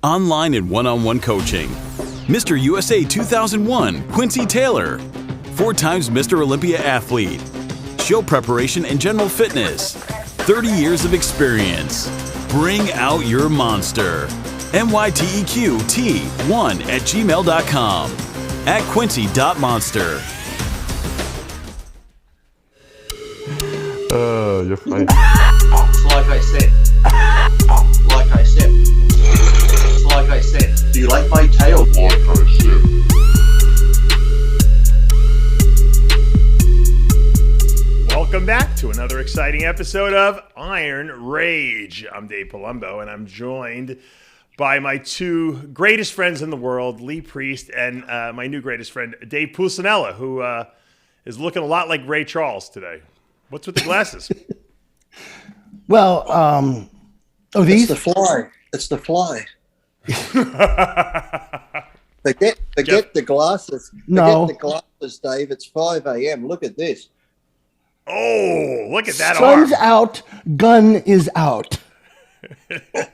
Online and one-on-one coaching. Mr. USA 2001, Quincy Taylor. 4 times Mr. Olympia athlete. Show preparation and general fitness. 30 years of experience. Bring out your monster. myteqt1@gmail.com. @Quincy.monster. You're funny. Like I said, do you like my tail? Like I said. Welcome back to another exciting episode of Iron Rage. I'm Dave Palumbo, and I'm joined by my 2 greatest friends in the world, Lee Priest and my new greatest friend, Dave Pulcinella, who is looking a lot like Ray Charles today. What's with the glasses? Well, these? It's the fly. It's the fly. Forget the glasses. No. Forget the glasses, Dave. It's 5 a.m. Look at this. Oh, look at that Sun's arm. out, gun is out.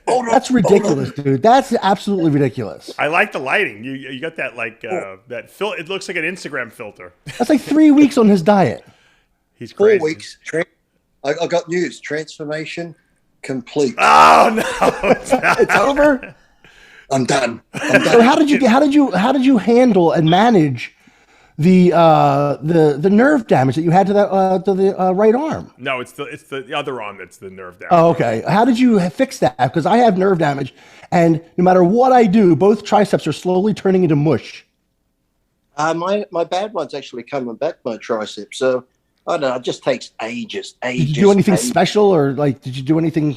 That's ridiculous, dude. That's absolutely ridiculous. I like the lighting. You got that that it looks like an Instagram filter. That's like 3 weeks on his diet. He's crazy. 4 weeks. I got news. Transformation complete. Oh no, It's over. I'm done. So how did you handle and manage the nerve damage that you had to the right arm? No, it's the other arm that's the nerve damage. Oh, okay. How did you fix that? Because I have nerve damage, and no matter what I do, both triceps are slowly turning into mush. My bad one's actually coming back, my tricep. So I don't know. It just takes ages. Did you do anything special, or like did you do anything,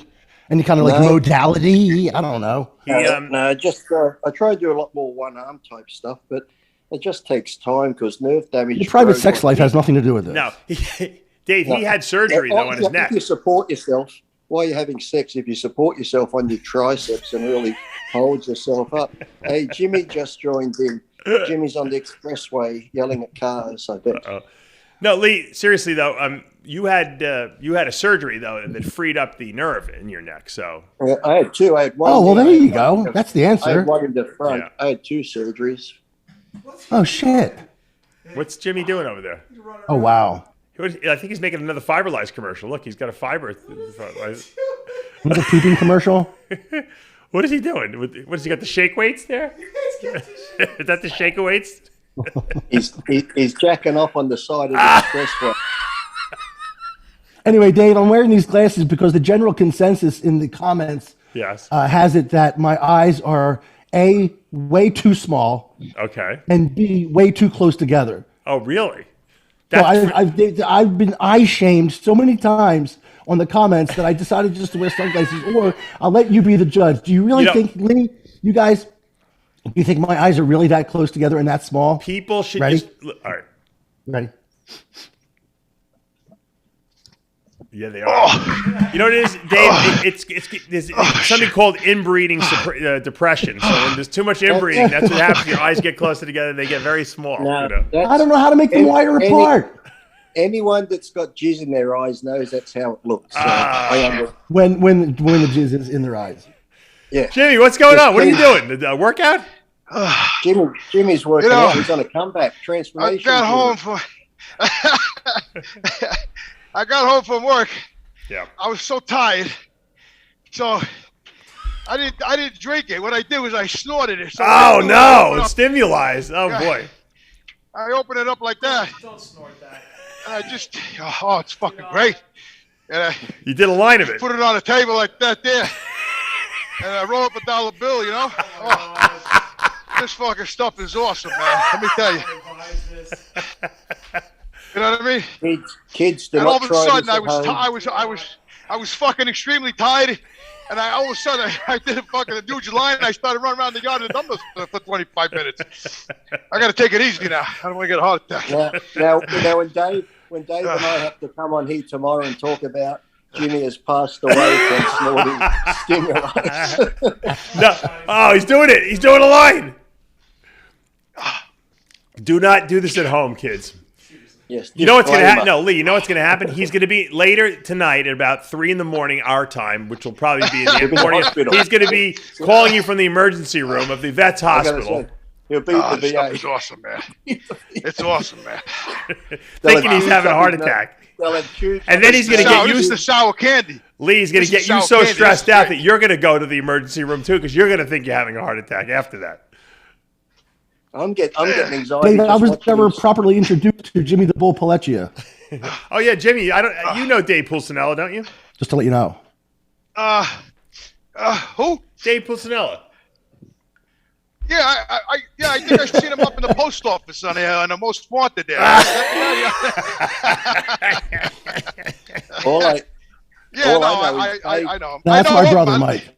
any kind of like modality? I don't know. No, just I try to do a lot more one arm type stuff, but it just takes time because nerve damage. Your private sex life has nothing to do with it. No, Dave, he had surgery though on his neck. If you support yourself while you're having sex, if you support yourself on your triceps and really hold yourself up. Hey, Jimmy just joined in. Jimmy's on the expressway yelling at cars. I bet. No, Lee. Seriously though, you had a surgery though that freed up the nerve in your neck. So I had 2. I had 1. Oh well, there you go. That's the I answer. had 1 in the front. Yeah. I had 2 surgeries. Oh shit. what's Jimmy doing over there? Oh wow. I think he's making another Fiberlife commercial. Look, he's got a fiber. Another pooping commercial. What is he doing? What has he got? The shake weights there? Is that the shake weights? He's jacking off on the side of the expressway. Anyway, Dave, I'm wearing these glasses because the general consensus in the comments Yes. has it that my eyes are A, way too small, Okay. and B, way too close together. Oh, really? So I've been eye shamed so many times on the comments that I decided just to wear sunglasses, or I'll let you be the judge. Do you really think, Lee, you guys, do you think my eyes are really that close together and that small? People should Ready? just all right. Ready? Yeah, they are. You know what it is, Dave? It's something called inbreeding depression. So when there's too much inbreeding, that's what happens. Your eyes get closer together; they get very small. No, I don't know how to make them wider apart. Anyone that's got jizz in their eyes knows that's how it looks. So When the jizz is in their eyes. Yeah. Jimmy, what's going on? What are you doing? The workout? Jimmy's working out. He's on a comeback transformation. I got home from work. Yeah. I was so tired, so I didn't drink it. What I did was I snorted it. So Oh no! It stimulates. Oh boy. I opened it up like that. Don't snort that. And I just, it's fucking great. And You did a line of I it. put it on a table like that there, and I roll up a dollar bill. You know. This fucking stuff is awesome, man. Let me tell you. You know what I mean? Kids do And all not of a try sudden, this at home. I was fucking extremely tired, and all of a sudden, I did a fucking huge line, and I started running around the yard and dumbbells for 25 minutes. I got to take it easy now. I don't want to get a heart attack. Now, when Dave and I have to come on here tomorrow and talk about Jimmy has passed away from snorting stimulants. No. Oh, he's doing it. He's doing a line. Do not do this at home, kids. Yes. You know what's going to happen? disclaimer. No, Lee, you know what's going to happen? He's going to be later tonight at about 3 in the morning, our time, which will probably be in the morning. hospital. He's going to be calling you from the emergency room of the vet's I gotta hospital. say, he'll beat the This stuff VA. is awesome, man. It's awesome, man. Thinking he's having a heart attack. They'll have tubes And then he's going to get This is you. the sour candy. Lee's going to This get is you sour so candy. stressed This is out great. that you're going to go to the emergency room too, because you're going to think you're having a heart attack after that. I'm getting anxiety. Dave, I just was watching never this. properly introduced to Jimmy the Bull Pulcinella, Oh yeah, Jimmy, I don't. You know Dave Pulcinella, don't you? just to let you know. Who? Dave Pulcinella. Yeah, I think I've seen him up in the post office on the Most Wanted there. All I, Yeah, all no, I know is I know him. That's I know my him. brother, Mike.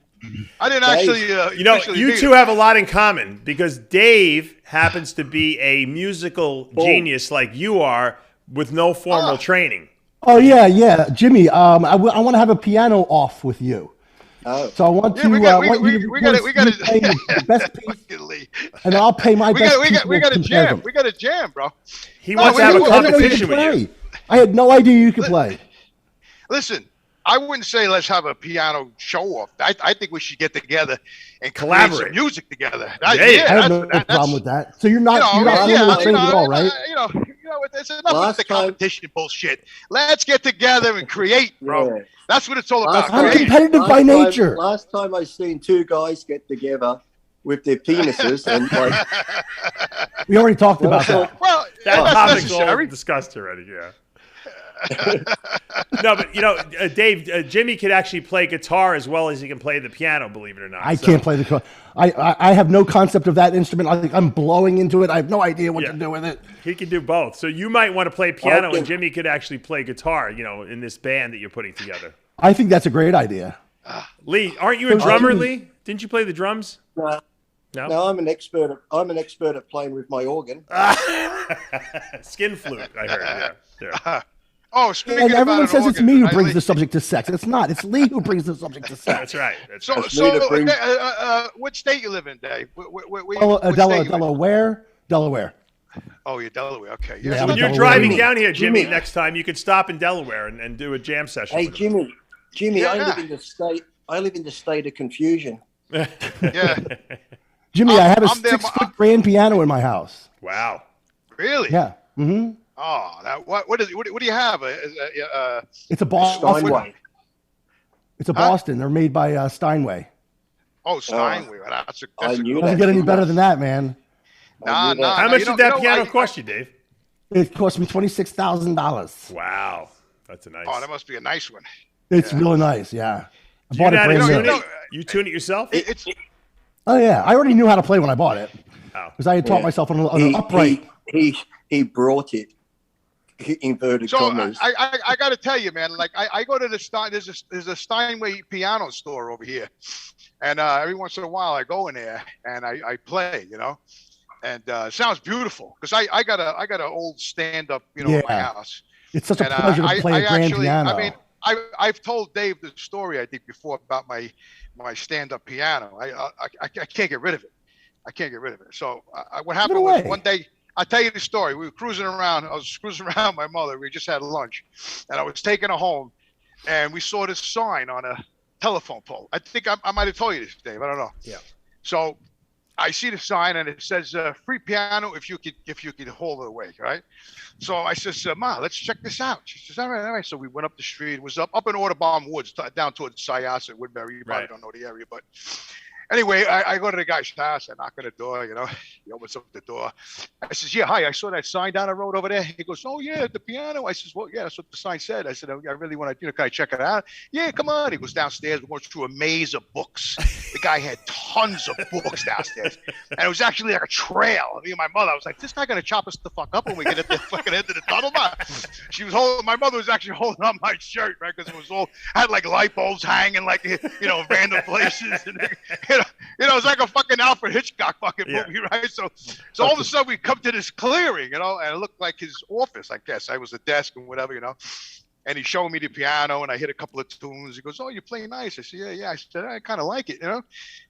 I didn't Dave. actually. You know, officially you meet two him. have a lot in common because Dave happens to be a musical genius like you are with no formal training. Oh yeah, Jimmy. I want to have a piano off with you. oh, So I want Yeah, to. we got you playing the best piece, Fucking Lee. and I'll pay my best. We got a piece jam. comparison. We got a jam, bro. He No, wants we- to have a we- I didn't know you competition could with you. play. I had no idea you could play. Listen, I wouldn't say let's have a piano show off. I think we should get together and Collaborate. create some music together. Yeah, I have no problem with that. So you're not trained at all, right? It's enough Last of the time- competition bullshit. Let's get together and create, bro. Yeah. That's what it's all about. I'm creating. competitive by nature. Last time I seen two guys get together with their penises and like We already talked about that. Well, That that's topic's all necessary. discussed already. Yeah. No, but you know, Dave, Jimmy could actually play guitar as well as he can play the piano. Believe it or not, I can't play the. I have no concept of that instrument. I'm blowing into it. I have no idea what Yeah. to do with it. He can do both. So you might want to play piano, Okay. and Jimmy could actually play guitar. You know, in this band that you're putting together. I think that's a great idea. Lee, aren't you a drummer, Lee? Didn't you play the drums? no, No. no, I'm an expert at playing with my organ. Skin flute. I heard. Yeah. Oh, speaking And everyone about says an it's me who organ, brings the subject to sex. It's not. It's Lee who brings the subject to sex. That's right. That's So, right. That's me to bring- what state you live in, Dave? Delaware. Oh, you're Delaware. Okay. Yeah, so I'm When you're Delaware. driving Jimmy. down here, Jimmy, Jimmy. next time you could stop in Delaware and do a jam session. Hey, with him. Jimmy, I Yeah. live in the state. I live in the state of confusion. yeah. Jimmy, I have a I'm there, 6-foot grand piano in my house. Wow. Really? Yeah. Mm-hmm. Oh, that, what do you have? It's a Boston. Steinway. It's a Boston. They're made by Steinway. Steinway. That's I a knew good that. Doesn't get any better than that, man. Nah, nah. How nah, much you did know- that you know, piano I- cost you, Dave? It cost me $26,000. Wow. That's a nice. Oh, that must be a nice one. It's really nice. Yeah. I Do bought you it know how to brand tune new. it? You tune it yourself? It's Oh yeah, I already knew how to play when I bought it Oh. because I had taught myself on an upright. He brought it. Inverted so commas. I got to tell you, man. Like I go to the there's a Steinway piano store over here, and every once in a while I go in there and I play, you know, and it sounds beautiful because I got an old stand up, you know, in my Yeah. house. It's such a And, pleasure to play a grand actually, piano. I mean, I've told Dave the story I think before about my stand-up piano. I can't get rid of it. I can't get rid of it. So what happened was away. one day, I'll tell you the story. We were cruising around. I was cruising around with my mother. We just had lunch, and I was taking her home, and we saw this sign on a telephone pole. I think I might have told you this, Dave. I don't know. Yeah. So I see the sign, and it says free piano if you could hold it away, right? So I says, Ma, let's check this out. She says, all right. So we went up the street. It was up in Audubon Woods, down towards Syosset, Woodbury. You probably Right. don't know the area, but anyway, I go to the guy's house. I knock on the door, you know. He opens up the door. I says, yeah, hi. I saw that sign down the road over there. He goes, oh, yeah, the piano. I says, well, yeah, that's what the sign said. I said, I really want to, can I check it out? Yeah, come on. He goes downstairs. We're going through a maze of books. The guy had tons of books downstairs. And it was actually like a trail. Me and my mother, I was like, this guy going to chop us the fuck up when we get at the fucking end of the tunnel? She was holding, my mother was actually holding on my shirt, right? Because it was all, had like light bulbs hanging like, random places. And, it's like a fucking Alfred Hitchcock fucking movie, right? So all of a sudden we come to this clearing, and it looked like his office, I guess. I was a desk and whatever, And he showed me the piano, and I hit a couple of tunes. He goes, "Oh, you're playing nice." I said, "Yeah." I said, "I kind of like it, you know."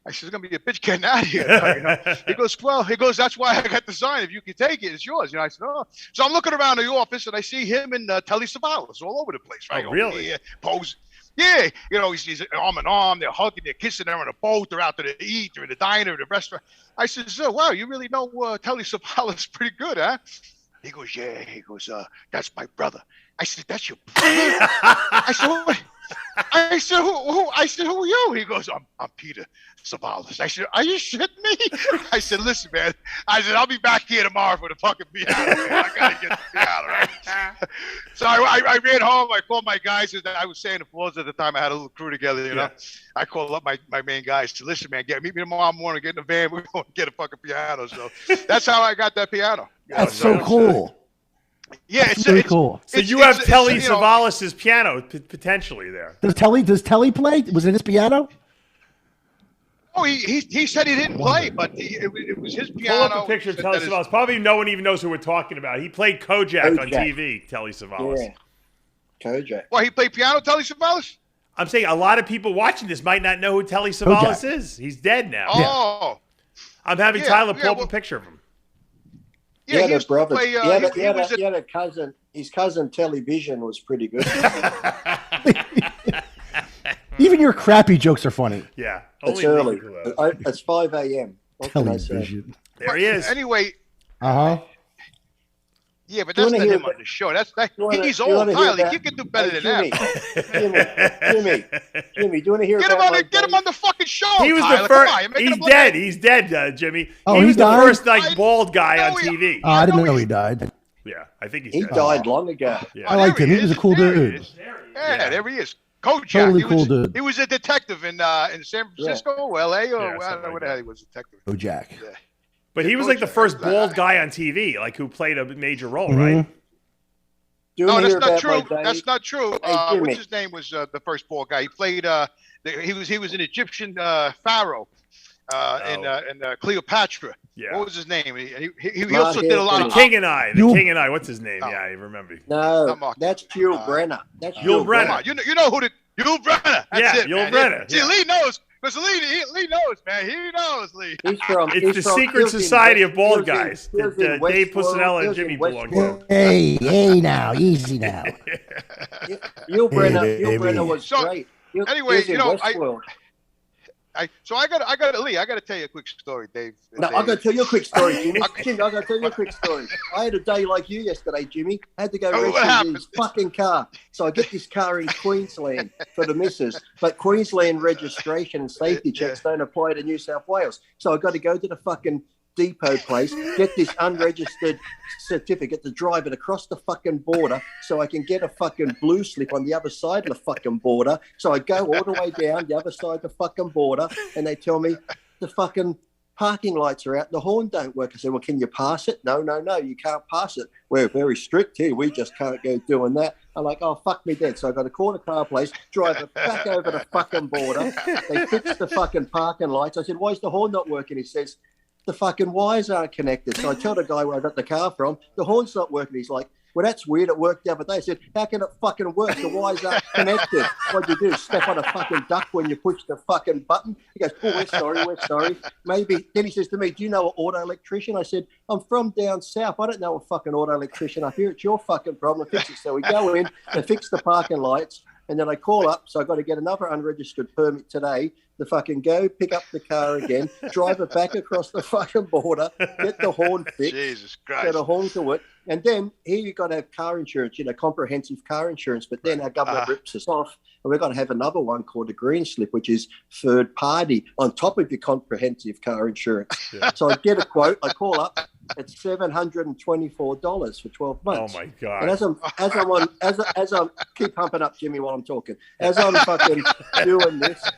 I said, "It's gonna be a bitch getting out of here." You know? He goes, "Well," "That's why I got the sign. If you can take it, it's yours." You know, I said, "Oh." So I'm looking around the office, and I see him and Telly Savalas all over the place, right? Oh, really? Here, pose. Yeah, you know, he's arm in arm. They're hugging, they're kissing. They're on a boat. They're out to eat. They're in the diner, the restaurant. I said, "So, wow, you really know Telly Savalas pretty good, huh?" He goes, "Yeah." He goes, "That's my brother." I said, "That's your brother?" I said, "What?" I said, "Who?" I said, "Who are you?" He goes, I'm Peter Savalas." I said, "Are you shitting me?" I said, "Listen, man." I said, "I'll be back here tomorrow for the fucking piano. Man. I gotta get the piano, right?" So I ran home. I called my guys. I was saying the floors at the time. I had a little crew together, you know. I called up my main guys. Said, "Listen, man, meet me tomorrow morning. Get in the van. We're going to get a fucking piano." So that's how I got that piano. That's so cool. Yeah, it's really cool. So you have Telly Savalas' piano potentially there. Does Telly play? Was it his piano? Oh, he said he didn't play, but it was his Pull piano. up a picture of Telly Savalas. Probably no one even knows who we're talking about. He played Kojak on TV, Telly Savalas. Yeah, Kojak. Well, he played piano, Telly Savalas? I'm saying a lot of people watching this might not know who Telly Savalas is. He's dead now. Oh. I'm having Tyler pull up a picture of him. Yeah, he had a brother. Play, he had a cousin. His cousin Television was pretty good. Even your crappy jokes are funny. Yeah. It's early. It's 5 a.m. Television. There he is. Anyway. Uh-huh. Yeah, but that's not him on the show. He's old, Tyler. You can do better than that. Jimmy, do you want to hear get him on the fucking show, He was Tyler. the first. He's dead. He's dead, Jimmy. Oh, he was the died? first bald guy on TV. I didn't know he died. Yeah, I think he died long ago. Yeah. I liked him. He was a cool dude. Yeah, there he is. Kojak. Totally cool dude. He was a detective in San Francisco or L.A. or I don't know what the hell he was a detective. Kojak. Yeah. But he was like the first bald guy on TV, like who played a major role, right? No, that's not true. That's not true. Hey, what's his name was the first bald guy? He played. He was an Egyptian pharaoh in Cleopatra. Yeah. What was his name? He also did a lot of King and I. The King and I. What's his name? Yeah, I remember. No, that's Yul Brenner. That's Yul Brenner. You know who the Yul Brenner? That's it, Yul Brenner. See, Lee knows. Because Lee knows, man. He knows, Lee. It's the secret society of bald guys that Dave Pulcinella and Jimmy belong to. Hey, now, easy now. Yul Brenner was great. Anyway, you know, I got Lee. I got to tell you a quick story, Dave. No, I got to tell you a quick story, Jimmy. Jimmy, I got to tell you a quick story. I had a day like you yesterday, Jimmy. I had to go rescue this fucking car. So I get this car in Queensland for the missus, but Queensland registration and safety checks don't apply to New South Wales. So I got to go to the fucking depot place, get this unregistered certificate to drive it across the fucking border so I can get a fucking blue slip on the other side of the fucking border. So I go all the way down the other side of the fucking border and they tell me the fucking parking lights are out, the horn don't work. I said, well, can you pass it? No, you can't pass it. We're very strict here. We just can't go doing that. I'm like, oh, fuck me dead. So I got to call the car place, drive it back over the fucking border. They fix the fucking parking lights. I said, why is the horn not working? He says, the fucking wires aren't connected. So I tell the guy where I got the car from, the horn's not working. He's like, well, that's weird. It worked the other day. I said, how can it fucking work? The wires aren't connected. What'd you do? Step on a fucking duck when you push the fucking button? He goes, oh, we're sorry. Maybe. Then he says to me, do you know an auto electrician? I said, I'm from down south. I don't know a fucking auto electrician up here. It's your fucking problem. Fix it. So we go in and fix the parking lights. And then I call up, so I got to get another unregistered permit today to fucking go pick up the car again, drive it back across the fucking border, get the horn fixed, Jesus Christ, get a horn to it, and then here you got to have car insurance, comprehensive car insurance. But then our government rips us off, and we're going to have another one called a green slip, which is third party on top of your comprehensive car insurance. Yeah. So I get a quote, I call up. It's $724 for 12 months. Oh my God! And as I'm keep pumping up, Jimmy, while I'm talking. As I'm fucking doing this,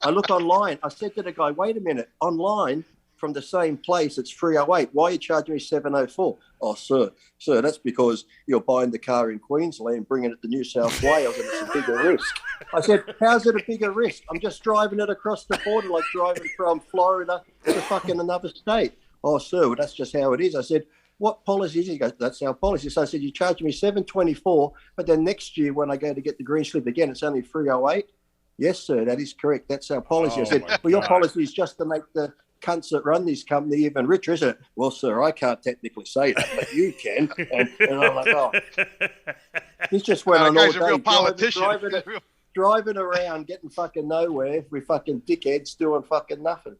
I look online. I said to the guy, "Wait a minute! Online from the same place, it's 308. Why are you charging me 704? Oh, sir, that's because you're buying the car in Queensland, bringing it to New South Wales, and it's a bigger risk." I said, "How's it a bigger risk? I'm just driving it across the border, like driving from Florida to fucking another state." Oh, sir, well, that's just how it is. I said, what policy is it? He goes, that's our policy. So I said, you charge me $724, but then next year when I go to get the green slip again, it's only $308. Yes, sir, that is correct. That's our policy. I said, well, your policy is just to make the cunts that run this company even richer, isn't it? Well, sir, I can't technically say that, but you can. And I'm like, oh. He's just went on all day. A real politician. Driving around, getting fucking nowhere with fucking dickheads doing fucking nothing.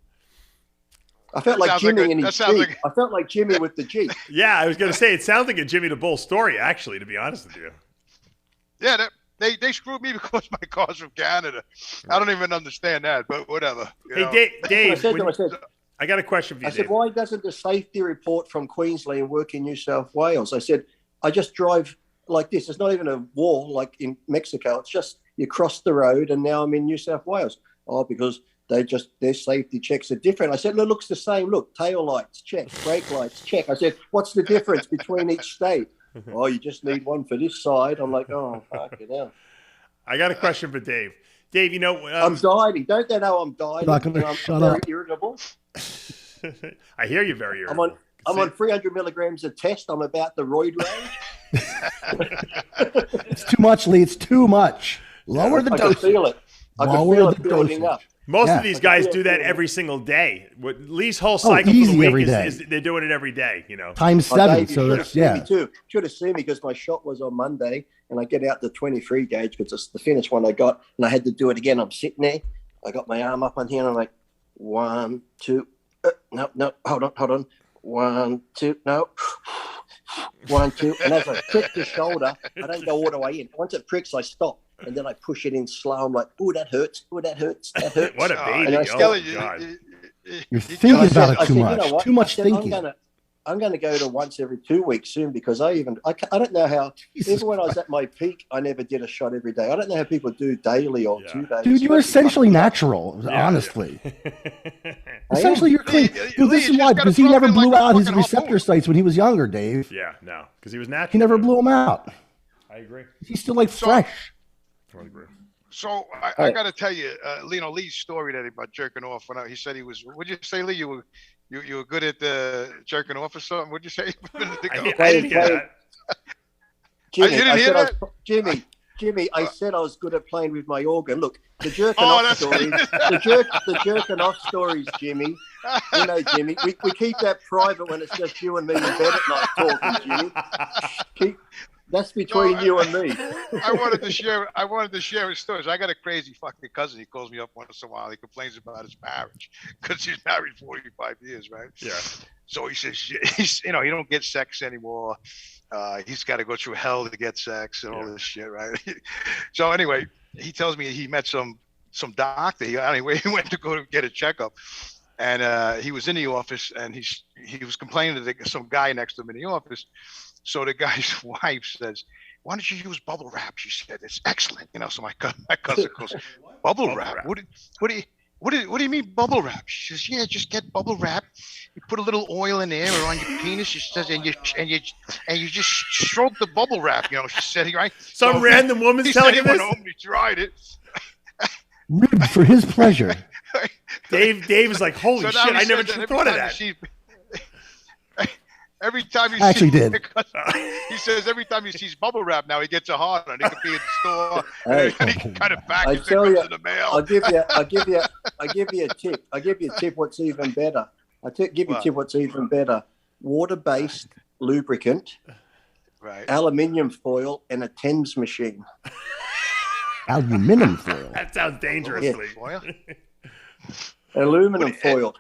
I felt like Jimmy in his Jeep. I felt like Jimmy with the Jeep. Yeah, I was going to say, it sounds like a Jimmy the Bull story, actually, to be honest with you. Yeah, they screwed me because my car's from Canada. I don't even understand that, but whatever. Hey, Dave, I got a question for you, I said, why doesn't the safety report from Queensland work in New South Wales? I said, I just drive like this. It's not even a wall like in Mexico. It's just you cross the road and now I'm in New South Wales. Oh, because their safety checks are different. I said, no, it looks the same. Look, tail lights, check. Brake lights, check. I said, what's the difference between each state? Oh, you just need one for this side. I'm like, oh, fuck it out. I got a question for Dave. Dave, you know... I'm dieting. Don't they know I'm dieting? I'm very irritable. I hear you very irritable. I'm on 300 milligrams of test. I'm about the roid range. It's too much, Lee. It's too much. Lower the dosage. I can feel it. I can feel it building up. Most of these guys do that every single day. Lee's whole cycle for the week is they're doing it every day, you know. Times 7, so that's, yeah. Should have seen me because my shot was on Monday and I get out the 23 gauge because it's the finished one I got and I had to do it again. I'm sitting there. I got my arm up on here and I'm like, 1, 2, no, hold on. 1, 2, no. 1, 2. And as I prick the shoulder, I don't go all the way in. Once it pricks, I stop. And then I push it in slow. I'm like, oh, that hurts. Oh, that hurts. That hurts. What a baby. You're thinking about it too much. You know too much thinking. I'm going to go to once every 2 weeks soon because I don't know how, even when I was at my peak, I never did a shot every day. I don't know how people do daily or 2 days. Dude, you're essentially natural, honestly. Essentially, you're clean. Dude, this is why, because he never blew out his receptor sites when he was younger, Dave. Yeah, no, because he was natural. He never blew them out. I agree. He's still like fresh. So I got to tell you, Lee's story that about jerking off. When he said he was, what'd you say, Lee? You were good at jerking off or something? What'd you say? I didn't hear that. Jimmy, you didn't hear that? Jimmy, I said I was good at playing with my organ. Look, the jerking off stories, the jerking off stories, Jimmy. You know, Jimmy, we keep that private when it's just you and me in bed at night talking, Jimmy. That's between you and me. I wanted to share his stories. I got a crazy fucking cousin. He calls me up once in a while. He complains about his marriage because he's married 45 years, right? Yeah. So he says, he don't get sex anymore. He's got to go through hell to get sex and all this shit, right? So anyway, he tells me he met some doctor. He went to go get a checkup, and he was in the office, and he was complaining to some guy next to him in the office. So the guy's wife says, "Why don't you use bubble wrap?" She said, "It's excellent." So my cousin goes, "Bubble wrap? What do you mean bubble wrap?" She says, "Yeah, just get bubble wrap. You put a little oil in there or on your penis." She says, and you just stroke the bubble wrap. She said, right? Some random woman's telling him this. He went home and he tried it. Ribbed for his pleasure. Dave is like, "Holy shit! I never thought of that." Every time he he says every time he sees bubble wrap now he gets a hard on. He could be in the store and he can kind of back it in the mail. I'll give you a tip. I'll give you a tip what's even better. Give you a tip what's even better. Water-based lubricant, right? Aluminium foil and a Thames machine. Aluminum foil. That sounds dangerously. Foil? Aluminum foil.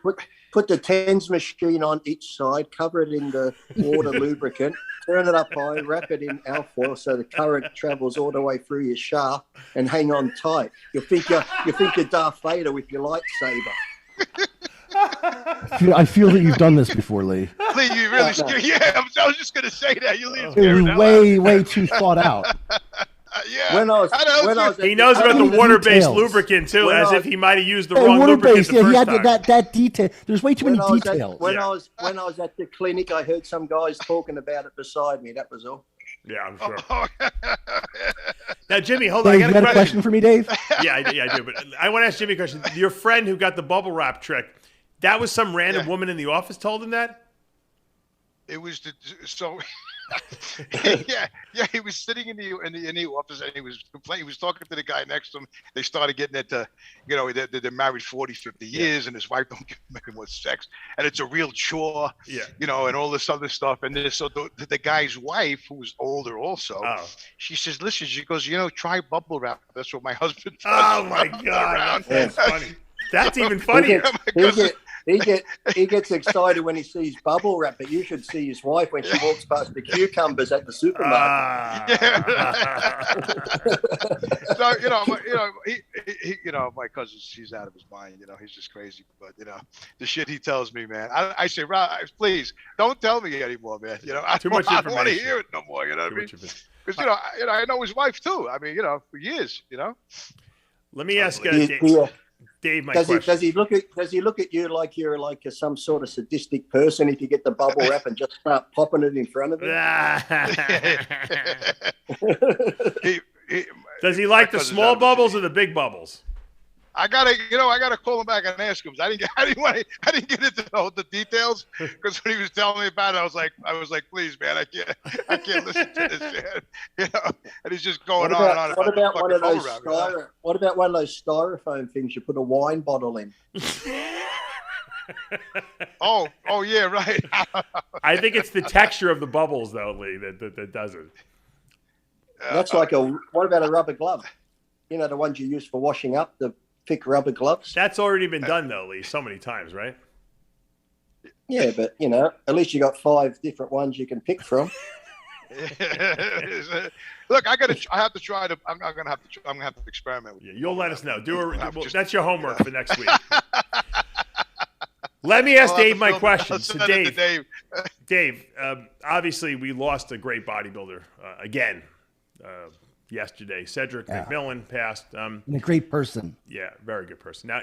Put the Thames machine on each side, cover it in the water lubricant, turn it up high, wrap it in alfoil so the current travels all the way through your shaft, and hang on tight. You think you're Darth Vader with your lightsaber. I feel that you've done this before, Lee. Lee, you really scared. Yeah, I was just going to say that. You leave way too thought out. Yeah. He knows about the water-based lubricant too, as if he might have used the wrong lubricant the first time. That detail. There's way too many details. When I was at the clinic, I heard some guys talking about it beside me. That was all. Yeah, I'm sure. Now, Jimmy, hold on. Dave, you got a question for me, Dave? Yeah, I do. But I want to ask Jimmy a question. Your friend who got the bubble wrap trick, that was some random woman in the office told him that? it was the so he was sitting in the office and he was complaining. He was talking to the guy next to him. They started getting into, they're married 40, 50 years and his wife don't give him more sex and it's a real chore, and all this other stuff. And then so the guy's wife, who was older also, she says, listen, she goes, try bubble wrap. That's what my husband does. Oh my God, that's funny. That's even funnier. He gets excited when he sees bubble wrap, but you should see his wife when she walks past the cucumbers at the supermarket. So my cousin, he's out of his mind. He's just crazy. But the shit he tells me, man. I say, Rob, please don't tell me anymore, man. I don't want to hear it no more. You know what I mean? Because I know his wife too. I mean, for years. Let me ask Dave, my does question. Does he look at you like you're like some sort of sadistic person if you get the bubble wrap and just start popping it in front of him? Does he like the small bubbles or the big bubbles? I gotta call him back and ask him. I didn't get into the details because when he was telling me about it, I was like, please, man, I can't listen to this, man. And he's just going on and on. What about one of those What about one of those styrofoam things you put a wine bottle in? oh yeah, right. I think it's the texture of the bubbles, though, Lee, that does it. That's what about a rubber glove? The ones you use for washing up, the thick rubber gloves. That's already been done, though, Lee, so many times, right? Yeah, but at least you got 5 different ones you can pick from. Look, I have to try to. I'm gonna have to experiment with. Yeah, you'll let us know. That's your homework for next week. Let me ask Dave my question. So Dave, obviously we lost a great bodybuilder again. Yesterday, Cedric McMillan passed. And a great person. Yeah, very good person. Now,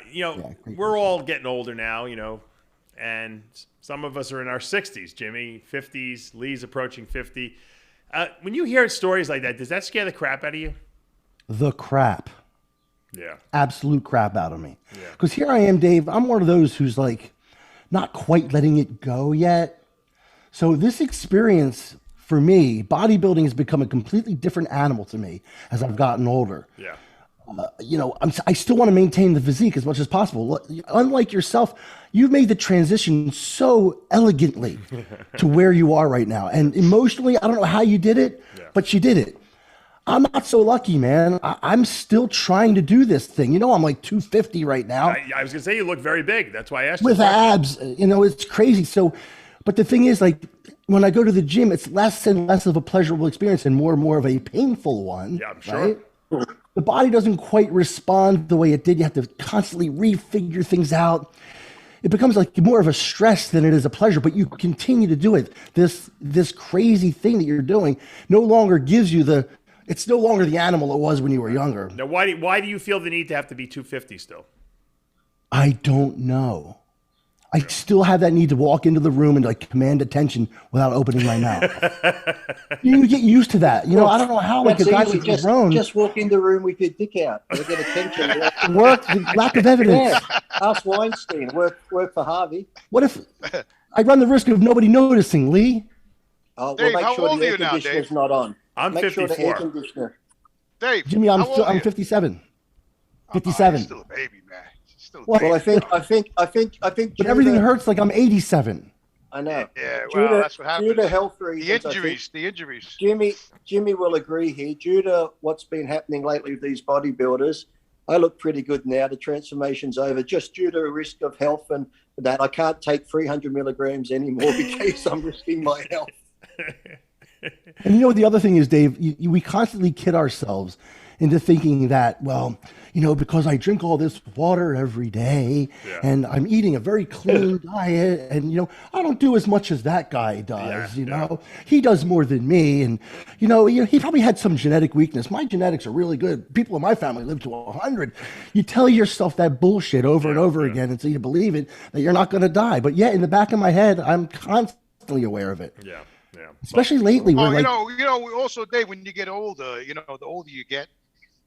we're all getting older now, and some of us are in our 60s, Jimmy, 50s, Lee's approaching 50. When you hear stories like that, does that scare the crap out of you? The crap. Yeah. Absolute crap out of me. Because here I am, Dave. I'm one of those who's like not quite letting it go yet. So this experience... For me, bodybuilding has become a completely different animal to me as I've gotten older. Yeah. I still want to maintain the physique as much as possible. Unlike yourself, you've made the transition so elegantly to where you are right now. And emotionally, I don't know how you did it, but you did it. I'm not so lucky, man. I'm still trying to do this thing. I'm like 250 right now. I was going to say you look very big. That's why I asked you. With abs, it's crazy. So, but the thing is, like, when I go to the gym, it's less and less of a pleasurable experience and more of a painful one. Yeah, I'm sure. Right? The body doesn't quite respond the way it did. You have to constantly refigure things out. It becomes like more of a stress than it is a pleasure, but you continue to do it. This crazy thing that you're doing no longer gives you it's no longer the animal it was when you were younger. Now, why do you feel the need to have to be 250 still? I don't know. I still have that need to walk into the room and like command attention without opening my mouth. You get used to that. I don't know how like a guy like grown. Just walk in the room with your dick out. You'll get attention. Lack of evidence. Yeah. Ask Weinstein. Work for Harvey. What if I run the risk of nobody noticing, Lee? Oh, Dave, make how sure old the are air you now, conditioner's Dave? not on. I'm make 54. Sure the air conditioner. Dave, Jimmy, I'm 57. 57. You're still a baby, man. Well, I think. But everything hurts like I'm 87. I know. Yeah, well, that's what happened. Due to health reasons, the injuries. Jimmy will agree here. Due to what's been happening lately with these bodybuilders, I look pretty good now. The transformation's over. Just due to a risk of health and that, I can't take 300 milligrams anymore because I'm risking my health. And what the other thing is, Dave? We constantly kid ourselves into thinking that, well, because I drink all this water every day and I'm eating a very clean diet and, I don't do as much as that guy does, he does more than me. And, he probably had some genetic weakness. My genetics are really good. People in my family live to 100. You tell yourself that bullshit over and over again until you believe it, that you're not going to die. But yet in the back of my head, I'm constantly aware of it. Yeah. Especially lately. Also, Dave, when you get older, the older you get,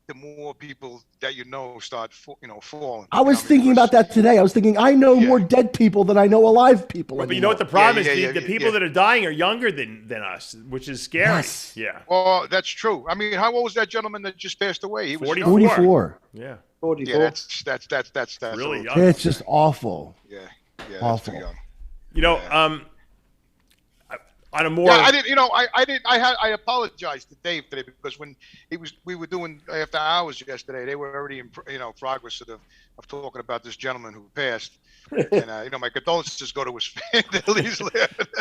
the more people that start, falling. I was thinking about that today. I was thinking, I know more dead people than I know alive people. But you know what the problem is? The people that are dying are younger than us, which is scary. Yes. Yeah. Well, that's true. I mean, how old was that gentleman that just passed away? He was 44. Yeah. 44. Yeah, that's really young. It's just awful. Yeah, awful. That's too young. You know, on a more I apologized to Dave today because when we were doing after hours yesterday, they were already in progress of talking about this gentleman who passed. And my condolences go to his family.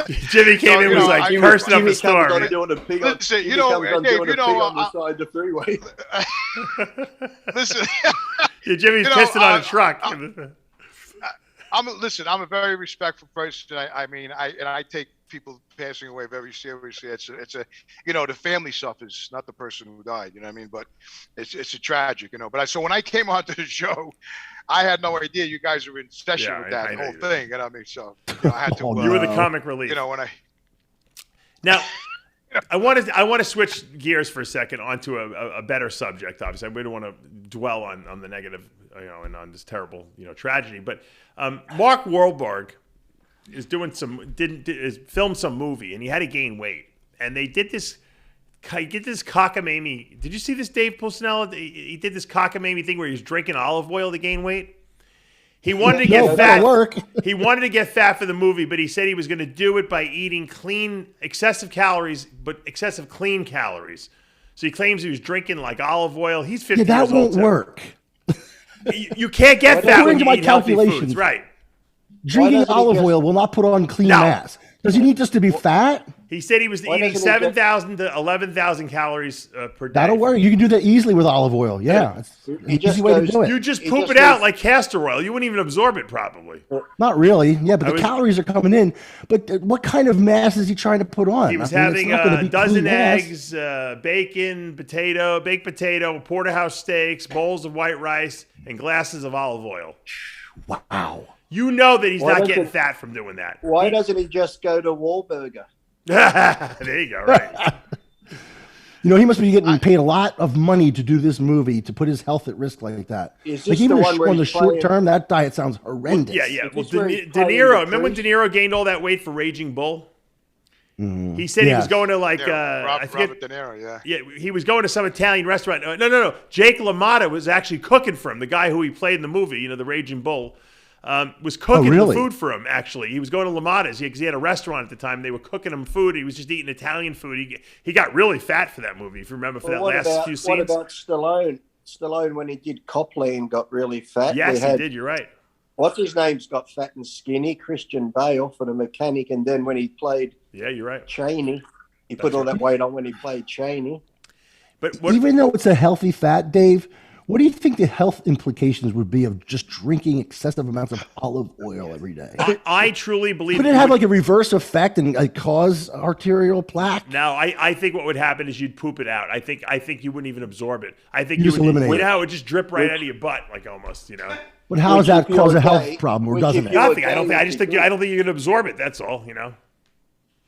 Jimmy came in and was like cursing up a storm. Listen, Dave, on the side of the freeway. Listen, Jimmy's pissing on a truck. I'm a very respectful person. I take people passing away very seriously. It's a the family suffers, not the person who died. You know what I mean? But it's a tragic. But so when I came onto the show, I had no idea you guys were in session with that whole thing. And I mean, so I had to. You were the comic relief. When I. Now, I want to switch gears for a second onto a better subject. Obviously, we don't want to dwell on the negative, and on this terrible, tragedy. But Mark Wahlberg is doing filmed some movie, and he had to gain weight, and they did this. He did this cockamamie. Did you see this, Dave Pulcinella? He did this cockamamie thing where he was drinking olive oil to gain weight. He wanted to get fat. He wanted to get fat for the movie, but he said he was going to do it by eating excessive calories, but excessive clean calories. So he claims he was drinking like olive oil. He's 50 years old. That won't work. You can't get fat when you eat healthy foods, right? Drinking olive oil will not put on clean mass. Does he need just to be fat? He said he was eating 7,000 to 11,000 calories per day. That'll work. You can do that easily with olive oil. Yeah. It's an easy way to do it. You just poop it out like castor oil. You wouldn't even absorb it probably. Not really. Yeah, but the calories are coming in. But what kind of mass is he trying to put on? He was having a dozen eggs, bacon, baked potato, porterhouse steaks, bowls of white rice, and glasses of olive oil. Wow. You know that he's not getting fat from doing that. Why doesn't he just go to Wahlburger? There you go, right. He must be getting paid a lot of money to do this movie, to put his health at risk like that. Like even on the short term, that diet sounds horrendous. Yeah. Well, De Niro, remember when De Niro gained all that weight for Raging Bull? Mm-hmm. He said he was going to Robert De Niro, yeah, he was going to some Italian restaurant. No. Jake LaMotta was actually cooking for him, the guy who he played in the movie, the Raging Bull. Was cooking the food for him, actually. He was going to LaMotta's because he had a restaurant at the time. They were cooking him food. He was just eating Italian food. He got really fat for that movie, if you remember, few scenes. What about Stallone? Stallone, when he did Copland, got really fat. Yes, he did. You're right. What's his name's got fat and skinny? Christian Bale for the mechanic. And then when he played you're right. Cheney, he put all that weight on when he played Cheney. But even though it's a healthy fat, Dave, what do you think the health implications would be of just drinking excessive amounts of olive oil every day? I truly believe. Could it have like a reverse effect and cause arterial plaque? No, I think what would happen is you'd poop it out. I think you wouldn't even absorb it. I think you would eliminate it. It would just drip right out of your butt, like almost, But how does that cause a health problem, or doesn't it? Nothing. I don't think you're gonna absorb it. That's all.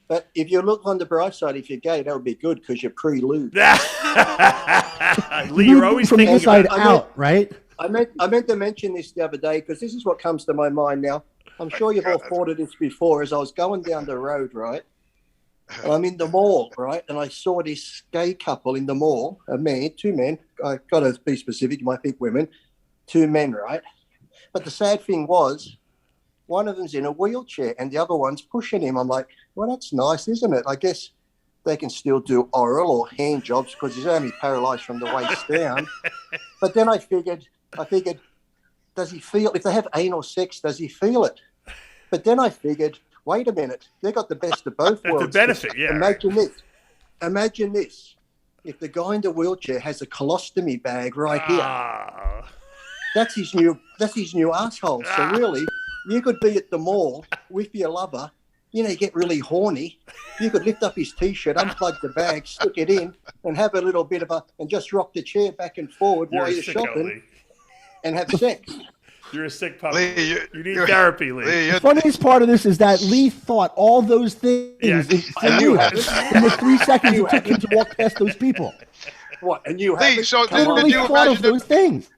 But if you look on the bright side, if you're gay, that would be good because you're pre-lubed. Lee, you're always from thinking the inside out, right? I meant to mention this the other day because this is what comes to my mind now. I'm sure you've all thought of this before. As I was going down the road, right, and I'm in the mall, right, and I saw this gay couple in the mall, two men. I got to be specific. You might think women, two men, right? But the sad thing was, one of them's in a wheelchair and the other one's pushing him. I'm like, well, that's nice, isn't it? I guess they can still do oral or hand jobs because he's only paralyzed from the waist down. But then I figured, does he feel, if they have anal sex, does he feel it? But then I figured, wait a minute, they got the best of both worlds. The benefit, yeah. Imagine this. If the guy in the wheelchair has a colostomy bag right here, that's his new asshole. So really, you could be at the mall with your lover, you get really horny. You could lift up his T-shirt, unplug the bag, stick it in, and have a little bit of and just rock the chair back and forward while you're shopping and have sex. You're a sick puppy. Lee, you need therapy, Lee. The funniest part of this is that Lee thought all those things in the 3 seconds it took him to walk past those people. What? And you Lee, haven't? so Come did on. Totally you thought of imagine those things.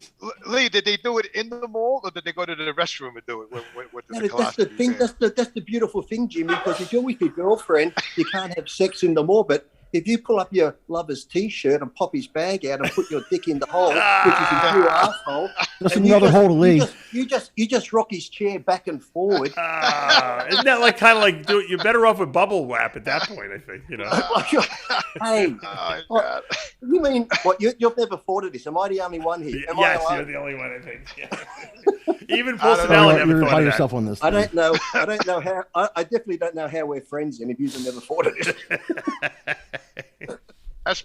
Lee, did they do it in the mall or did they go to the restroom and do it? With No, the that's the thing. That's the beautiful thing, Jimmy. Because if you're with your girlfriend, you can't have sex in the mall. But if you pull up your lover's T-shirt and pop his bag out and put your dick in the hole, which is a new asshole, Just and another hole to leave. You just rock his chair back and forward. Isn't that like kind of like you're better off with bubble wrap at that point? I think Hey, Oh, God. you mean what? You've never thought of this? Am I the only one here? Am Yes, I you're alone? the only one. I think. Yeah. Even Oh, Pulcinella never you're thought by of yourself that. on this. I don't know. I don't know how. I definitely don't know how we're friends. And if you've never thought of this.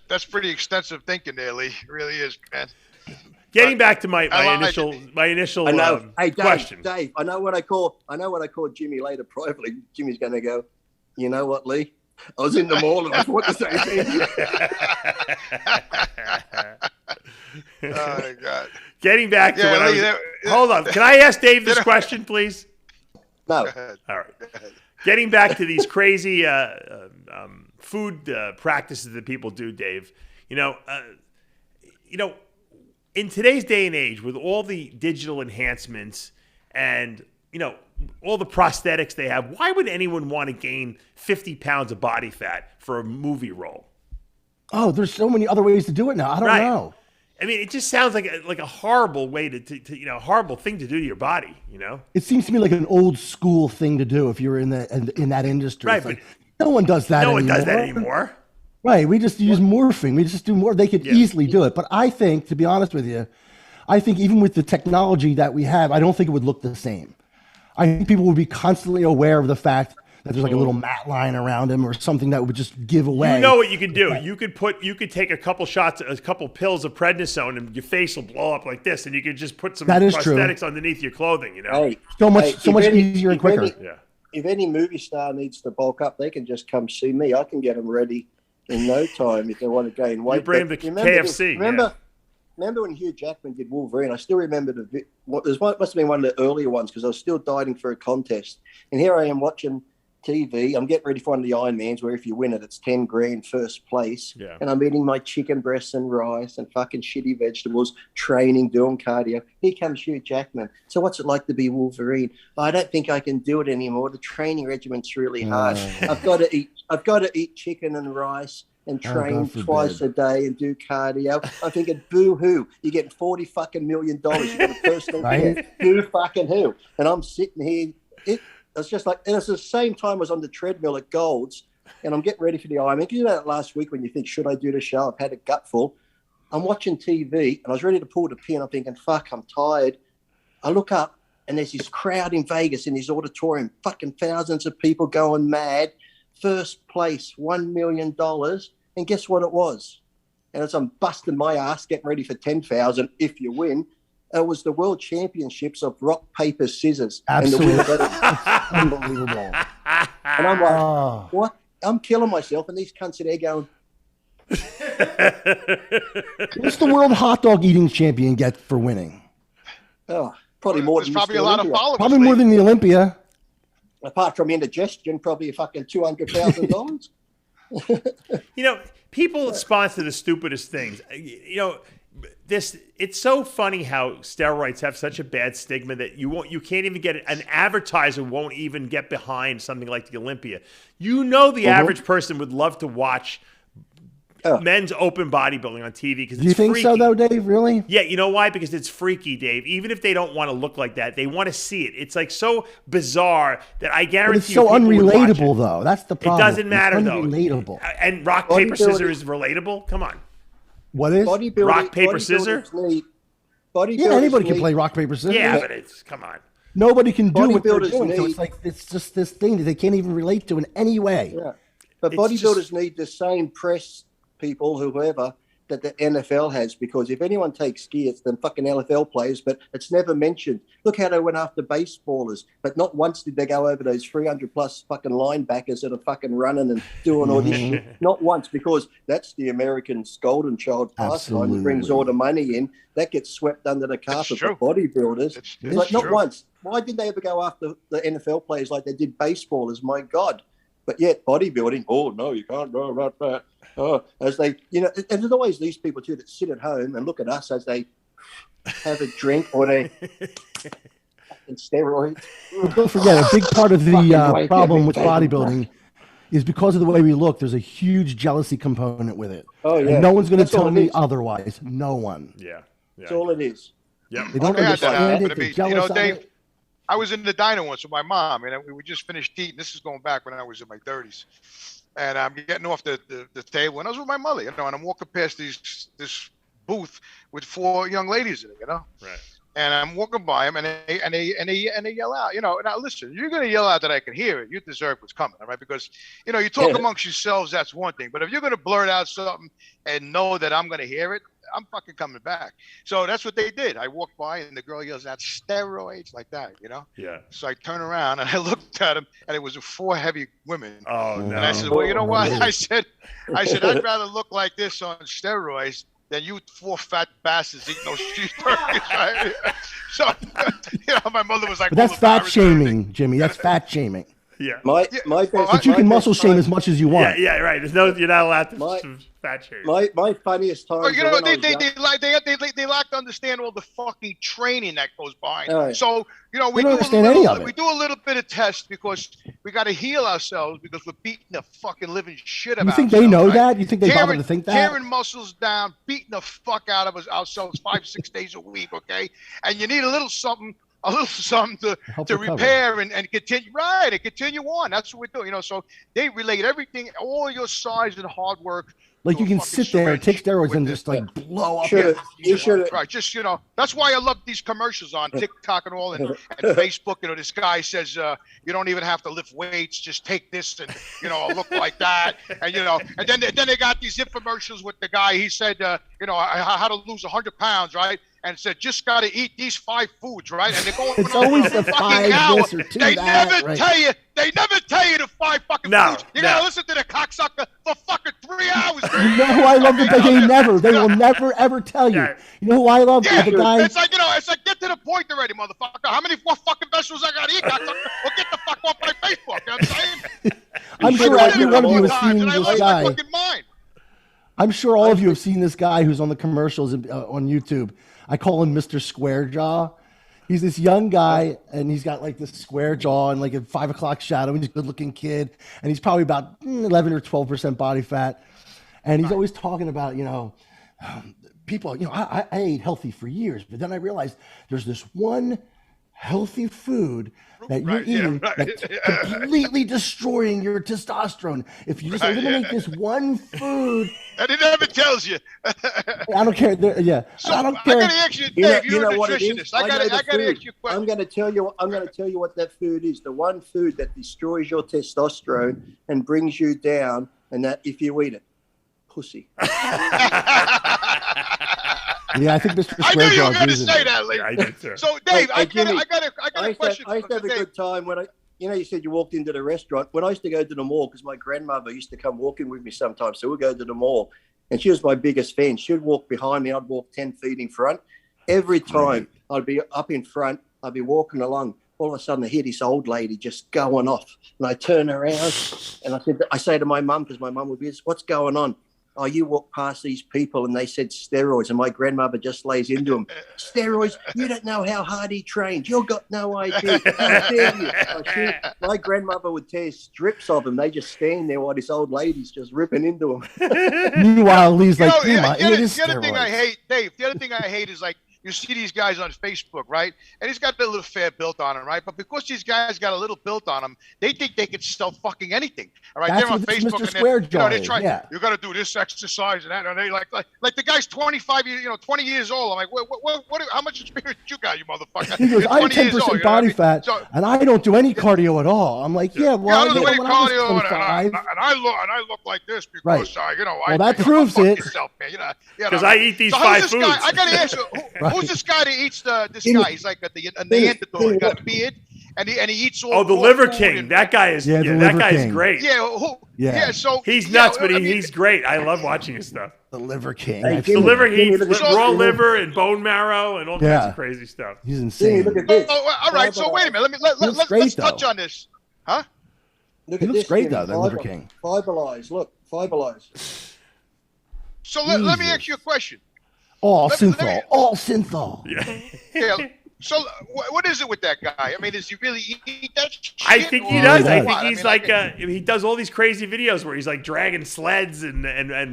That's pretty extensive thinking there, Lee. It really is, man. Getting back to my initial I know. Hey, Dave, question. Dave, I know what I call Jimmy later privately. Jimmy's going to go, you know what, Lee? I was in the mall and I thought the same thing. Oh, my God. Getting back to Yeah, what I Lee, was. Hold on. Can I ask Dave this question, please? No. Go ahead. All right. Getting back to these crazy food practices that people do, Dave. In today's day and age, with all the digital enhancements and all the prosthetics they have, why would anyone want to gain 50 pounds of body fat for a movie role? Oh, there's so many other ways to do it now. I don't know. I mean, it just sounds like a horrible way to horrible thing to do to your body. It seems to me like an old school thing to do if you're in that industry. Right, It's like, no one does that anymore. No one does that anymore. Right. We just use morphing. We just do more. They could easily do it. But I think, to be honest with you, even with the technology that we have, I don't think it would look the same. I think people would be constantly aware of the fact that there's like a little mat line around him or something that would just give away. You know what you could do? You could take a couple pills of prednisone and your face will blow up like this, and you could just put some prosthetics underneath your clothing. Hey, so much easier and quicker. If any movie star needs to bulk up, they can just come see me. I can get them ready in no time if they want to gain weight. You bring them to KFC. Remember when Hugh Jackman did Wolverine? I still remember must have been one of the earlier ones because I was still dieting for a contest. And here I am watching TV. I'm getting ready for one of the Ironmans where if you win it, it's 10 grand first place. Yeah. And I'm eating my chicken breasts and rice and fucking shitty vegetables, training, doing cardio. Here comes Hugh Jackman. So what's it like to be Wolverine? I don't think I can do it anymore. The training regiment's really hard. I've got to eat chicken and rice and train twice a day and do cardio. I'm thinking, boo-hoo, you're getting $40 fucking million. You got a personal care. Boo fucking who? And I'm sitting here. It's just like, and it's the same time I was on the treadmill at Gold's, and I'm getting ready for the Ironman. You know that last week when you think, should I do the show? I've had a gutful. I'm watching TV, and I was ready to pull the pin. I'm thinking, fuck, I'm tired. I look up, and there's this crowd in Vegas in this auditorium, fucking thousands of people going mad. First place, $1 million. And guess what it was? And as I'm busting my ass, getting ready for 10,000 if you win, it was the World Championships of rock, paper, scissors. Absolutely. And Unbelievable. And I'm like, what? I'm killing myself. And these cunts are there going, what's the world hot dog eating champion get for winning? oh, probably more There's than probably Mr. a lot of Olympia. followers. Probably more than the Olympia. Apart from indigestion, probably a fucking $200,000. People sponsor the stupidest things. It's so funny how steroids have such a bad stigma that you can't even get an advertiser won't even get behind something like the Olympia. The average person would love to watch men's open bodybuilding on TV because it's Do you think freaky. so, though, Dave? Really? Yeah, you know why? Because it's freaky, Dave. Even if they don't want to look like that, they want to see it. It's like so bizarre that I guarantee But it's so people would watch unrelatable, though. That's the problem. It doesn't matter, it's though. Unrelatable. And rock, paper, scissors is relatable? Come on. What is? Rock, paper, scissors? Yeah, anybody can play rock, paper, scissors. Yeah, but come on. Nobody can do what they're Bodybuilders doing. So need- it's just this thing that they can't even relate to in any way. Yeah. But It's bodybuilders need the same press people, whoever, that the NFL has, because if anyone takes ski, it's the fucking NFL players, but it's never mentioned. Look how they went after baseballers, but not once did they go over those 300 plus fucking linebackers that are fucking running and doing all this shit. Not once, because that's the American's golden child pastime that brings all the money in. That gets swept under the carpet for bodybuilders. It's Like, not true. once. Why did they ever go after the NFL players like they did baseballers? My God. But yet bodybuilding, oh no, you can't go about that. Oh, as they, and there's always these people too that sit at home and look at us as they have a drink or they and steroids. Don't forget, a big part of the problem with bodybuilding is because of the way we look. There's a huge jealousy component with it. Oh yeah, and no one's going to tell me is. otherwise. No one. Yeah. That's all it is. Yeah. They don't understand it. They're jealous of Dave, it. I was in the diner once with my mom, and we just finished eating. This is going back when I was in my 30s. And I'm getting off the table, and I was with my mother, and I'm walking past this booth with 4 young ladies in it, Right. And I'm walking by them, and they yell out, now listen, you're gonna yell out that I can hear it. You deserve what's coming, all right? Because you talk amongst yourselves, that's one thing. But if you're gonna blurt out something and know that I'm gonna hear it, I'm fucking coming back. So that's what they did. I walked by, and the girl yells out steroids like that, Yeah. So I turned around and I looked at him, and it was 4 heavy women. Oh no. And I said, well, you know what? I said, I'd rather look like this on steroids than you 4 fat bastards eating those cheeseburgers. Right? So, my mother was like, But that's fat shaming, Jimmy. That's fat shaming. Yeah. My But you can muscle shame as much as you want. Yeah, right. You're not allowed to fat shame. My funniest time. They lack to understand all the fucking training that goes behind. Right. So we don't do understand any of it. We do a little bit of test because we got to heal ourselves because we're beating the fucking living shit out. You think they know that? You think they bother to think that? Tearing muscles down, beating the fuck out of ourselves 5-6 days a week, okay? And you need a little something to repair and continue and continue on. That's what we're doing, So they relate everything, all your size and hard work. Like you can sit there and take steroids and just like blow up. You should. Right, just that's why I love these commercials on TikTok and all, and Facebook. This guy says you don't even have to lift weights, just take this and look like that, and and then they got these infomercials with the guy. He said how to lose 100 pounds, right? And said just got to eat these 5 foods, right? And they're going. It's always the 5 hour. this or 2 They that. never Right. tell you. They never tell you the 5 fucking foods. You gotta listen to the cocksucker for fucking 3 hours. You know who I love? They will never ever tell you. Yeah. You know who I love? Yeah, The guy. it's like get to the point already, motherfucker. How many more fucking vegetables I gotta eat, cocksucker? Well, get the fuck off my Facebook. You know what I'm saying? I'm sure every one of you has seen And I this lost my guy. fucking mind. I'm sure all of you have seen this guy who's on the commercials on YouTube. I call him Mr. Square Jaw. He's this young guy, and he's got like this square jaw and like a 5 o'clock shadow, and he's a good-looking kid, and he's probably about 11 or 12% body fat, and he's always talking about people. I ate healthy for years, but then I realized there's this one healthy food that you're eating that's completely destroying your testosterone. If you just eliminate this one food, and it never tells you. I don't care. So I don't care. I gotta ask you, Dave. You're a what it is? nutritionist. I gotta ask you a question. I'm gonna tell you what that food is. The one food that destroys your testosterone and brings you down, and that if you eat it, pussy. Yeah, I think Mr. I knew you were Square going to say that, Lee. I did, sir. So, Dave, I Jimmy, got a question. I used to have a good time when you said you walked into the restaurant. When I used to go to the mall, because my grandmother used to come walking with me sometimes, so we'd go to the mall, and she was my biggest fan. She'd walk behind me. I'd walk 10 feet in front. Every time I'd be up in front, I'd be walking along. All of a sudden, I hear this old lady just going off, and I turn around, and I say to my mum, because my mum would be, "What's going on?" "Oh, you walk past these people and they said steroids," and my grandmother just lays into them. "Steroids? You don't know how hard he trained. You've got no idea. How dare you?" My grandmother would tear strips of them. They just stand there while this old lady's just ripping into them. Meanwhile, Lee's like, the steroids. other thing I hate, Dave, the other thing I hate is like, you see these guys on Facebook, right? And he's got a little fat built on him, right? But because these guys got a little built on them, they think they can sell fucking anything. All right, That's they're on what this Facebook Mr. and Square they Jaw try. is, You got to do this exercise and that. And they like the guy's 25 years, 20 years old. I'm like, what? How much experience you got, you motherfucker? He goes, You're "I'm 20 years 10% old, body fat, So, and I don't do any cardio at all." I'm like, "Yeah, well, I don't do any when I was cardio, 25, and I look like this because Right. I that proves it. Because I eat these so 5 this foods. Guy, I gotta ask you, who's this guy that eats this guy? He's like a Neanderthal. He got a beard, and he eats all. Oh, the all Liver food King. and- That guy is. Yeah, the that Liver guy is King. great. Yeah. So He's nuts, but I mean, he's great. I love watching his stuff. the Liver King." Hey, I've The seen him. liver, he look at raw this. liver and bone marrow and all kinds Yeah. of crazy stuff. He's Jimmy, insane. look at this. all right. So wait a minute. Looks Let's great, touch though. on this, huh? Look He at looks this, great Jimmy. though, that Liver King. Fiberlize. Look, fiberlize. So let me ask you a question. All Let me- synthol. All synthol. Yeah. So what is it with that guy? I mean, does he really eat that shit? I think he or does. I what? think he's he does all these crazy videos where he's like dragging sleds and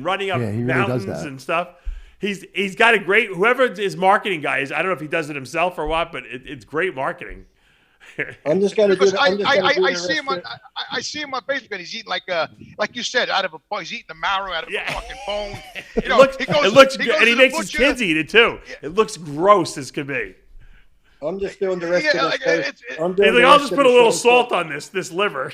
running up Yeah, he really mountains does that. and stuff. He's got a great, whoever his marketing guy is, I don't know if he does it himself or what, but it's great marketing. I'm just going to do Because that. I see him on Facebook and he's eating like you said, out of a he's eating the marrow out of a fucking bone. It looks good, and he makes his kids eat it too. It looks gross as can be. I'm just doing the rest of the show. I'm He's doing like, the I'll rest just of put the a little show. salt on this liver.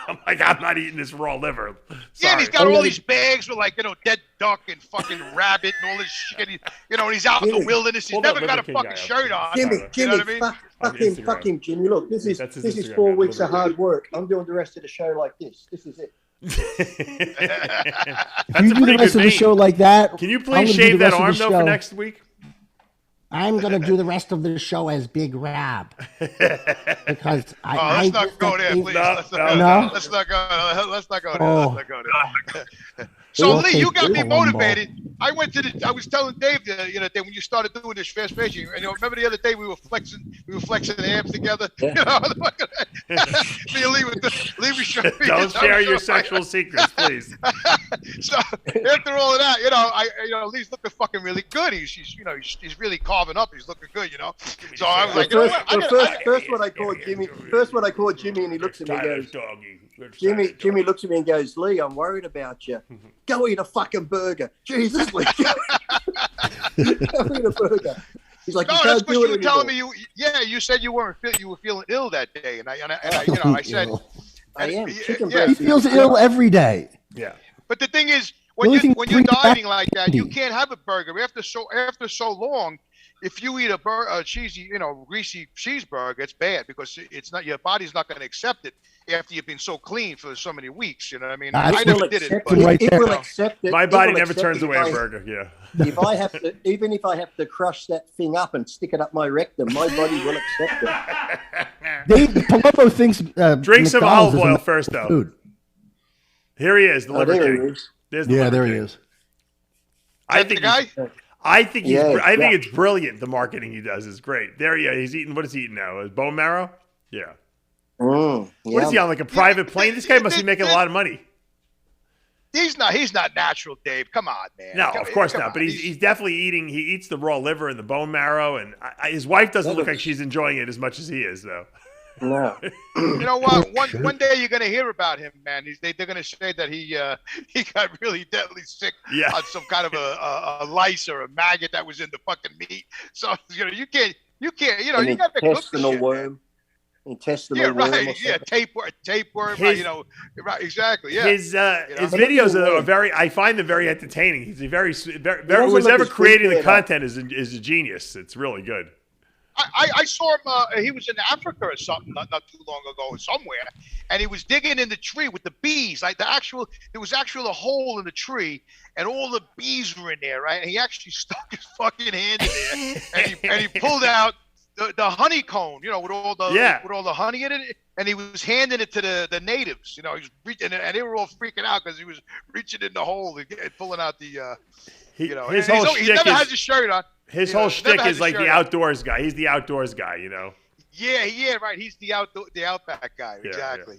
I'm like, I'm not eating this raw liver. Sorry. Yeah, and he's got all these bags with dead duck and fucking rabbit and all this shit. And he's out in the Jimmy. wilderness. He's Hold up, never got a Liver King fucking guy. shirt on. Jimmy, You know what I mean? fuck him, Jimmy. Look, this is That's his Instagram, 4 man. weeks of Liver hard work. I'm doing the rest of the show like this. This is it. If you do the pretty rest good of the vein. show like that, Can you I'm please gonna do shave the that rest of the arm though for show- next week? I'm gonna do the rest of the show as Big Rab because Let's not go there, please. No, Let's no, not no. Let's not go. Let's not go there. Oh. Let's not go there. So Okay, Lee, you got me Palumbo. motivated. I was telling Dave the other day when you started doing this fast pacing, and remember the other day we were flexing the abs together. Yeah. Me and Lee was showing me. Don't share your sexual secrets, please. So after all of that, Lee's looking fucking really good. He's really carving up. He's looking good, So I was like, First one I called Jimmy, and he looks at me and goes, Jimmy looks at me and goes, Lee, I'm worried about you. Go eat a fucking burger. Jesus, Lee. Go eat a burger. He's like, no, you that's can't because do you it were telling anymore. me you said you were feeling ill that day, and I said I am. Chicken yeah. He breast. feels ill every day. Yeah. But the thing is, The only thing when you're bring dieting back like that, you candy. can't have a burger after so long. If you eat a cheesy, greasy cheeseburger, it's bad because it's not your body's not going to accept it after you've been so clean for so many weeks. You know what I mean? I I will never did it, accept but it right It there. will accept it. My It body will never accept turns it away a if I- burger. Yeah. If I have to, even if I have to crush that thing up and stick it up my rectum, my body will accept it. Palumbo thinks Drink some McDonald's olive is oil a first, though. food. Here he is, the Oh, Liver there King. he is. There's the Yeah, Liver there King. he is. I the think guy. Yeah, it's brilliant. The marketing he does is great. There he is. He's eating. What is he eating now? Bone marrow. Yeah. What is he on? Like a private plane? This guy must be making a lot of money. He's not natural, Dave. Come on, man. No, Come of course on. not. But he's definitely eating. He eats the raw liver and the bone marrow, and his wife doesn't look like she's enjoying it as much as he is, though. No. You know what? One day you're gonna hear about him, man. They're gonna say that he got really deadly sick on some kind of a lice or a maggot that was in the fucking meat. So you can't you got to cook intestinal shit, worm. man. Intestinal worm. Right. or Yeah, something. tapeworm. His- Right. Exactly. Yeah. His videos are very. I find them very entertaining. He's very doesn't who's look ever as creating the big, though. content is a genius. It's really good. I saw him. He was in Africa or something not too long ago, somewhere, and he was digging in the tree with the bees. Like there was actually a hole in the tree, and all the bees were in there, right? And he actually stuck his fucking hand in there, and he pulled out the honeycomb, with all the honey in it, and he was handing it to the natives. He was reaching, and they were all freaking out because he was reaching in the hole and pulling out the. He and whole he shtick never is has his shirt on. his You whole know, shtick never has is like his the shirt on. outdoors guy. He's the outdoors guy. Yeah, right. He's the outback guy, Yeah, exactly.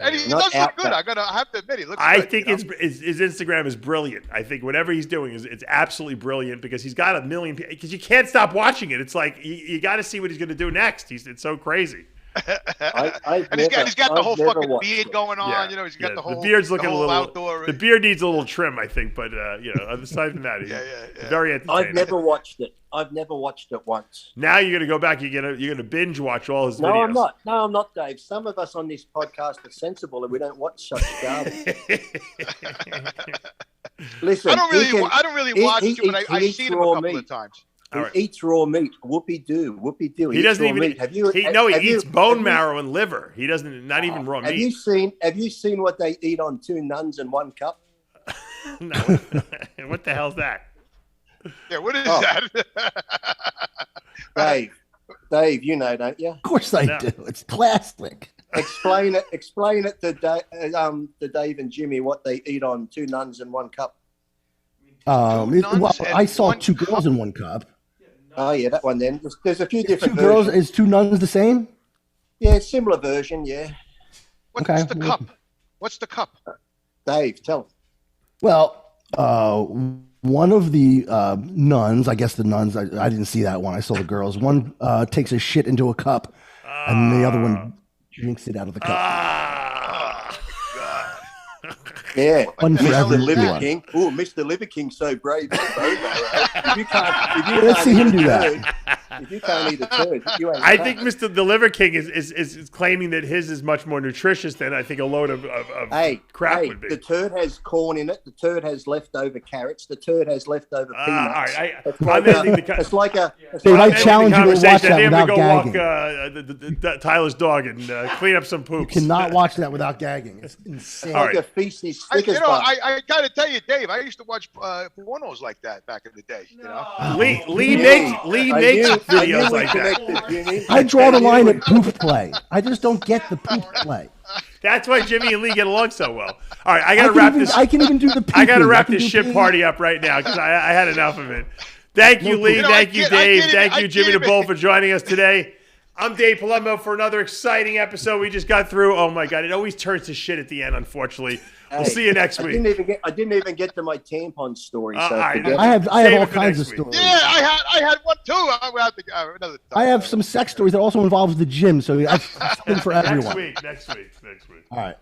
And he Not does look good. outback. I have to admit, he looks I good. think his Instagram is brilliant. I think whatever he's doing it's absolutely brilliant because he's got 1 million. Because you can't stop watching it. It's like you got to see what he's going to do next. It's so crazy. And he's got the whole fucking beard going on. He's got the whole. The beard's looking the a whole little. outdoor. The beard needs a little trim, I think. But aside from that, he's very entertaining. I've never watched it. I've never watched it once. Now you're gonna go back. You're gonna binge watch all his videos. No, I'm not. No, I'm not, Dave. Some of us on this podcast are sensible and we don't watch such garbage. Listen, I don't really watch it, but I've seen him a couple of times. He eats raw meat. Whoopie-doo. Whoopie-doo. He doesn't even. Meat. He eats bone marrow and liver. He doesn't. Not even raw meat. Have you seen what they eat on 2 nuns in 1 cup? No. What the hell's that? Yeah, what is that? Dave, you know, don't you? Of course I No. do. It's classic. Explain it. Explain it to Dave and Jimmy what they eat on 2 nuns in 1 cup. I saw 2 girls in 1 cup. Oh yeah, that one. Then there's a few different 2 girls. versions. Is 2 nuns the same? Yeah, similar version. Yeah. What's Okay. the cup? What's the cup? Dave, tell them. Well, one of the nuns, I guess the nuns, I didn't see that one. I saw the girls. One takes a shit into a cup, and the other one drinks it out of the cup. Yeah, One for Mr. Liver everyone. King. Oh, Mr. Liver King's so brave. If you Let's see him do that. If you can't eat a turd, you ain't. I think Mr. The Liver King is claiming that his is much more nutritious than I think a load of crap would be. The turd has corn in it. The turd has leftover carrots. The turd has leftover peanuts. All right, I'm ending it's like a. Dude, I challenge you to watch that I without go gagging. walk Tyler's dog and clean up some You poops. cannot watch that without gagging. It's insane. All like right. a feces Snickers bar. I got to tell you, Dave, I used to watch pornos like that back in the day. You know, Lee makes videos like that. I draw the line at poop play. I just don't get the poop play. That's why Jimmy and Lee get along so well. All right, I got to wrap this. I can even do the. I got to peeking. wrap can this do shit peeking. party up right now because I had enough of it. Thank you, Lee. Thank you, Dave. Thank you, Jimmy DeBull, for joining us today. I'm Dave Palumbo for another exciting episode we just got through. Oh my God, it always turns to shit at the end. Unfortunately, we'll see you next week. I didn't even get to my tampon story. So I have all Save it for kinds of next week. stories. yeah, I had one too. I'll have to another time. I have some sex stories that also involves the gym, so that's something for everyone. Next week. All right.